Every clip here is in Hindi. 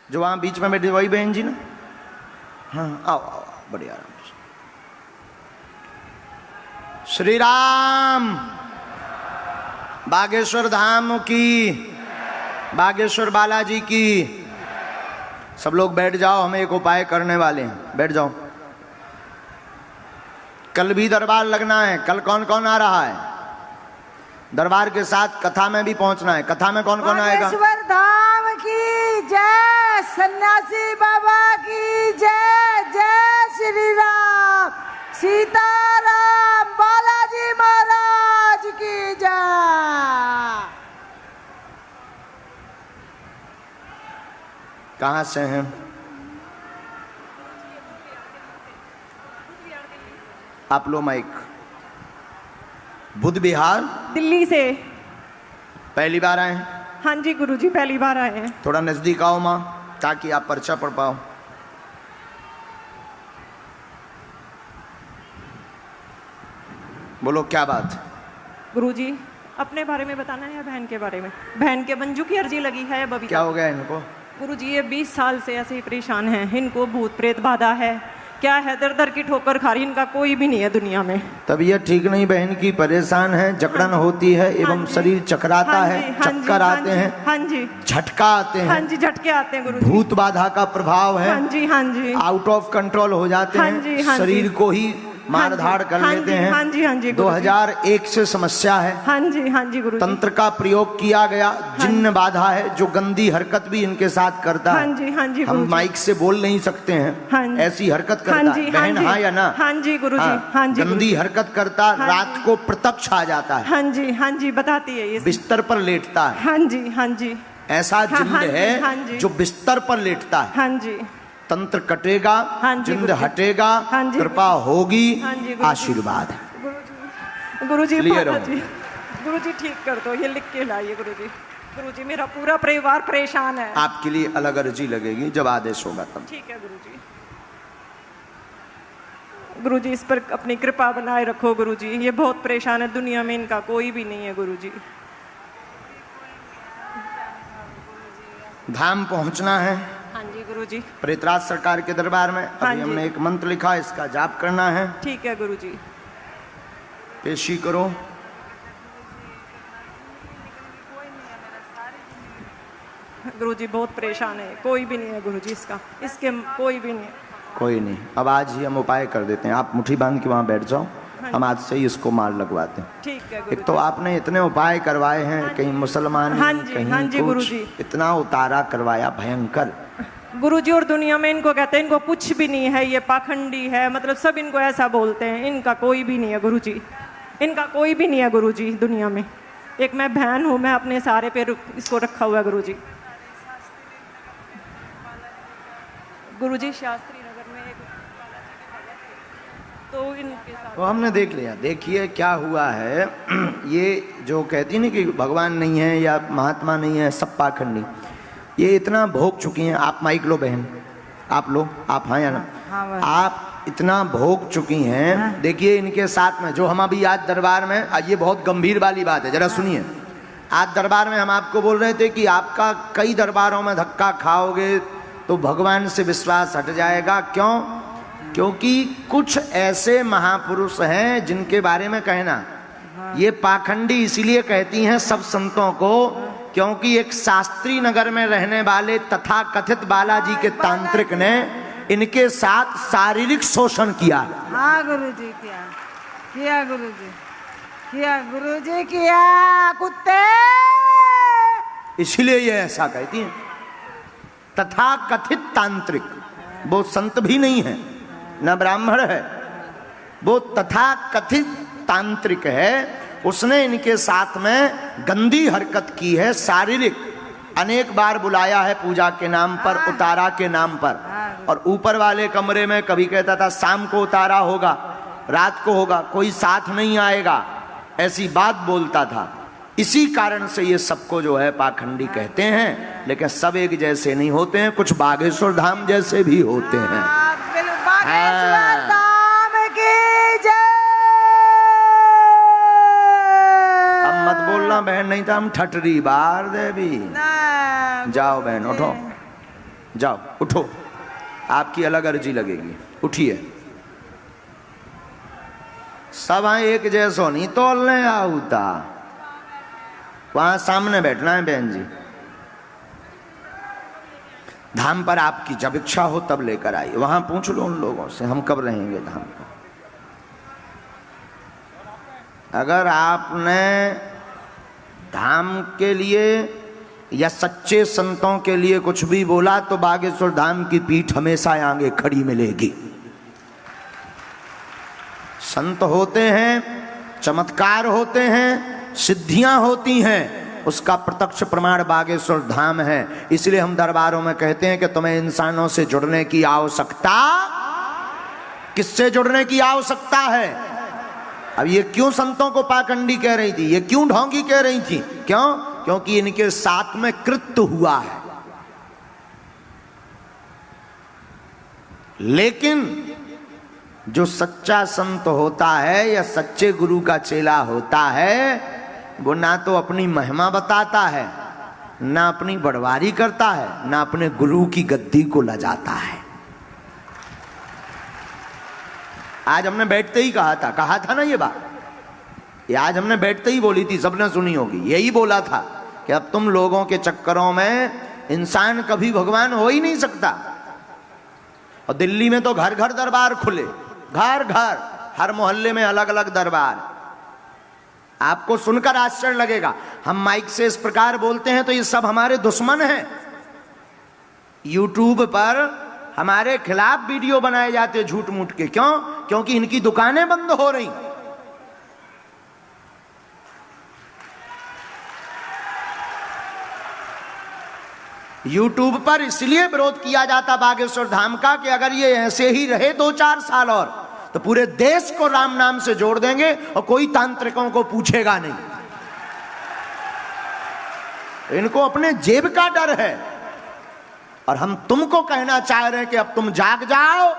जो वहां बीच में बैठी वही बहन जी ना? हाँ, आओ आओ, बढ़िया आराम से। श्री राम, बागेश्वर धाम की, बागेश्वर बालाजी की। सब लोग बैठ जाओ, हम एक उपाय करने वाले हैं, बैठ जाओ। कल भी दरबार लगना है। कल कौन कौन आ रहा है? दरबार के साथ कथा में भी पहुंचना है। कथा में कौन कौन आएगा? बागेश्वर धाम की जय, सन्यासी बाबा की जय, जय श्री राम, सीताराम, बालाजी महाराज की जय। कहां से हैं? आप लो माइक। बुध बिहार, दिल्ली से। पहली बार आए हैं? हाँ जी गुरुजी, पहली बार आए हैं। थोड़ा नजदीक आओ माँ, ताकि आप पर्चा पढ़ पाओ। बोलो क्या बात? गुरुजी, अपने बारे में बताना है या बहन के बारे में? बहन के मंजू की अर्जी लगी है अब अभी। क्या हो गया इनको? गुरुजी ये 20 साल से ऐसे ही परेशान हैं। इनको भूत प्रेत बाधा है, क्या है, दर दर की ठोकर खा रही। इनका कोई भी नहीं है दुनिया में। तबीयत ठीक नहीं बहन की, परेशान है, जकड़न होती है एवं शरीर चकराता है, चक्कर आते हैं, हाँ जी, झटका आते हैं। हाँ जी, झटके आते हैं गुरुजी। भूत बाधा का प्रभाव है। हाँ जी, हाँ जी, आउट ऑफ कंट्रोल हो जाते हाँ हैं, जी, हाँ शरीर जी, को ही मार धाड़ कर हाँ लेते जी, हैं। हाँ जी, हाँ जी, गुरुजी। 2001 से समस्या है। हाँ जी, हाँ जी गुरुजी। तंत्र का प्रयोग किया गया, जिन्न बाधा है, जो गंदी हरकत भी इनके साथ करता है। हाँ जी, हाँ जी हम गुरुजी। माइक से बोल नहीं सकते हैं, हाँ जी, ऐसी हरकत हाँ करता जी, है। हाँ बहन जी, हाँ या ना? हाँ जी गुरुजी, हाँ जी गंदी गुरुजी। हरकत करता, हाँ रात जी। को प्रत्यक्ष आ जाता है। हाँ जी, हाँ जी, बताती है ये। बिस्तर पर लेटता है। हाँ जी, हाँ जी। ऐसा जिन्न हाँ जी, है हाँ जी। जो बिस्तर पर लेटता है। हाँ जी, तंत्र कटेगा, हाँ जी, जिन्न गुरुजी। हटेगा, हाँ जी, कृपा होगी, हाँ जी, गुरुजी। आशीर्वाद है। गुरुजी लिए पापा रहो। जी, गुरुजी ठीक कर दो, ये लिख के लाइए गुरुजी। गुरुजी मेरा पूरा परिवार परेशान है। आपके लिए अलग अर्जी लगेगी जब आदेश होगा तब। ठीक है गुरुजी। गुरुजी इस पर अपनी कृपा बनाए रखो गुरुजी, ये बहुत परेशान है, दुनिया में इनका कोई भी नहीं है गुरुजी। धाम पहुंचना है। हाँ जी गुरुजी। प्रेतराज सरकार के दरबार में हाँ अभी जी। हमने एक मंत्र लिखा, इसका जाप करना है। ठीक है गुरुजी। पेशी करो। गुरुजी बहुत परेशान है, कोई भी नहीं है गुरुजी इसका, इसके कोई भी नहीं है। कोई नहीं, अब आज ही हम उपाय कर देते हैं। आप मुट्ठी बांध के वहां बैठ जाओ, हम आज से ही इसको मार लगवाते हैं। ठीक है एक गुरुजी। तो आपने इतने उपाय करवाए हैं, कहीं मुसलमान, हाँ जी, कहीं हाँ जी, कुछ, गुरुजी। इतना उतारा करवाया भयंकर। गुरुजी और दुनिया में इनको कहते हैं इनको कुछ भी नहीं है, ये पाखंडी है, मतलब सब इनको ऐसा बोलते हैं। इनका कोई भी नहीं है गुरुजी, इनका कोई भी नहीं है गुरुजी दुनिया में। एक मैं बहन हूँ, मैं अपने सारे पे इसको रखा हुआ है गुरुजी। गुरुजी शास्त्री नगर में एक तो इनके साथ तो हमने देख लिया। देखिए क्या हुआ है, ये जो कहती नहीं कि भगवान नहीं है या महात्मा नहीं है, सब पाखंडी, ये इतना भोग चुकी हैं। आप माइक लो बहन, आप लो, आप हाँ या ना? हाँ, आप इतना भोग चुकी हैं। देखिए इनके साथ में जो हम अभी आज दरबार में, ये बहुत गंभीर वाली बात है, जरा सुनिए। आज दरबार में हम आपको बोल रहे थे कि आपका कई दरबारों में धक्का खाओगे तो भगवान से विश्वास हट जाएगा। क्यों? क्योंकि कुछ ऐसे महापुरुष हैं जिनके बारे में कहना, ये पाखंडी इसीलिए कहती हैं सब संतों को, क्योंकि एक शास्त्री नगर में रहने वाले तथा कथित बालाजी के तांत्रिक ने इनके साथ शारीरिक शोषण किया। हाँ गुरुजी, किया किया गुरुजी, किया गुरुजी, किया कुत्ते। इसलिए ये ऐसा कहती हैं। तथा कथित तांत्रिक, वो संत भी नहीं है, न ब्राह्मण है, वो तथा कथित तांत्रिक है। उसने इनके साथ में गंदी हरकत की है, शारीरिक। अनेक बार बुलाया है पूजा के नाम पर, उतारा के नाम पर, और ऊपर वाले कमरे में कभी कहता था शाम को उतारा होगा, रात को होगा, कोई साथ नहीं आएगा, ऐसी बात बोलता था। इसी कारण से ये सबको जो है पाखंडी कहते हैं। लेकिन सब एक जैसे नहीं होते हैं, कुछ बागेश्वर धाम जैसे भी होते हैं। बागेश्वर धाम की जय। अब मत बोलना बहन, नहीं तो हम ठटरी बार दे भी। जाओ बहन, उठो। जाओ उठो, आपकी अलग अर्जी लगेगी, उठिए। सब एक जैसो नहीं तोलने आऊता, वहां सामने बैठना है बहन जी। धाम पर आपकी जब इच्छा हो तब लेकर आइए, वहां पूछ लो उन लोगों से हम कब रहेंगे धाम पर। अगर आपने धाम के लिए या सच्चे संतों के लिए कुछ भी बोला तो बागेश्वर धाम की पीठ हमेशा आगे खड़ी मिलेगी। संत होते हैं, चमत्कार होते हैं, सिद्धियां होती हैं, उसका प्रत्यक्ष प्रमाण बागेश्वर धाम है। इसलिए हम दरबारों में कहते हैं कि तुम्हें इंसानों से जुड़ने की आवश्यकता, किससे जुड़ने की आवश्यकता है? अब ये क्यों संतों को पाखंडी कह रही थी, ये क्यों ढोंगी कह रही थी? क्यों? क्योंकि इनके साथ में कृत्य हुआ है। लेकिन जो सच्चा संत होता है या सच्चे गुरु का चेला होता है, वो ना तो अपनी महिमा बताता है, ना अपनी बड़वारी करता है, ना अपने गुरु की गद्दी को लजाता है। आज हमने बैठते ही कहा था ना ये बात, ये आज हमने बैठते ही बोली थी, सबने सुनी होगी। यही बोला था कि अब तुम लोगों के चक्करों में इंसान कभी भगवान हो ही नहीं सकता। और दिल्ली में तो घर घर दरबार खुले, घर घर, हर मोहल्ले में अलग अलग दरबार। आपको सुनकर आश्चर्य लगेगा, हम माइक से इस प्रकार बोलते हैं तो ये सब हमारे दुश्मन हैं। यूट्यूब पर हमारे खिलाफ वीडियो बनाए जाते हैं झूठ मूठ के। क्यों? क्योंकि इनकी दुकानें बंद हो रही। यूट्यूब पर इसलिए विरोध किया जाता बागेश्वर धाम का कि अगर ये ऐसे ही रहे 2-4 साल और, तो पूरे देश को राम नाम से जोड़ देंगे और कोई तांत्रिकों को पूछेगा नहीं। इनको अपने जेब का डर है। और हम तुमको कहना चाह रहे हैं कि अब तुम जाग जाओ,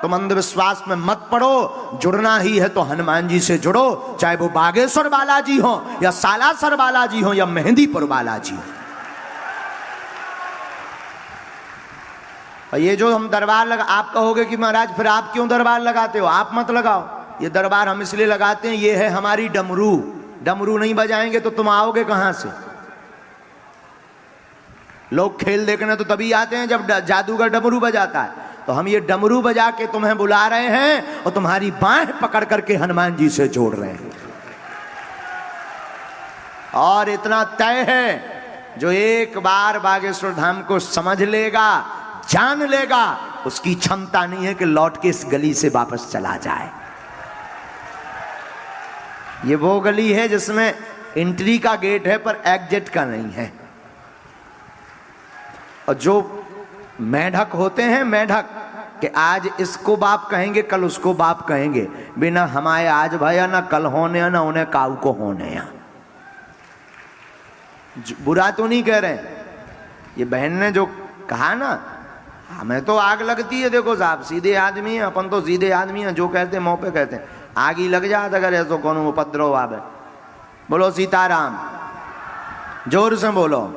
तुम अंधविश्वास में मत पड़ो। जुड़ना ही है तो हनुमान जी से जुड़ो, चाहे वो बागेश्वर बालाजी हो या सालासर बालाजी हो या मेहंदीपुर बालाजी हो। और ये जो हम दरबार लगा, आप कहोगे कि महाराज फिर आप क्यों दरबार लगाते हो? आप मत लगाओ। ये दरबार हम इसलिए लगाते हैं, ये है हमारी डमरू। डमरू नहीं बजाएंगे तो तुम आओगे कहां से? लोग खेल देखने तो तभी आते हैं जब जादूगर डमरू बजाता है। तो हम ये डमरू बजा के तुम्हें बुला रहे हैं और तुम्हारी बाहें पकड़ करके हनुमान जी से जोड़ रहे हैं। और इतना तय है, जो एक बार बागेश्वर धाम को समझ लेगा, जान लेगा, उसकी क्षमता नहीं है कि लौट के इस गली से वापस चला जाए। ये वो गली है जिसमें एंट्री का गेट है पर एग्जिट का नहीं है। और जो मेढक होते हैं, मेढक कि आज इसको बाप कहेंगे कल उसको बाप कहेंगे, बिना हमारे आज भया ना कल होने ना उन्हें काऊ को होने। बुरा तो नहीं कह रहे, ये बहन ने जो कहा ना, हमें तो आग लगती है। देखो साहब, सीधे आदमी है अपन, तो सीधे आदमी है, जो कहते हैं मुंह पे कहते हैं। आग ही लग जाता अगर ऐसो कौन उपद्रव आवे। बोलो सीताराम, जोर से बोलो।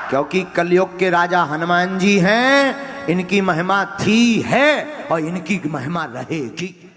क्योंकि कलयुग के राजा हनुमान जी हैं, इनकी महिमा थी, है और इनकी महिमा रहेगी।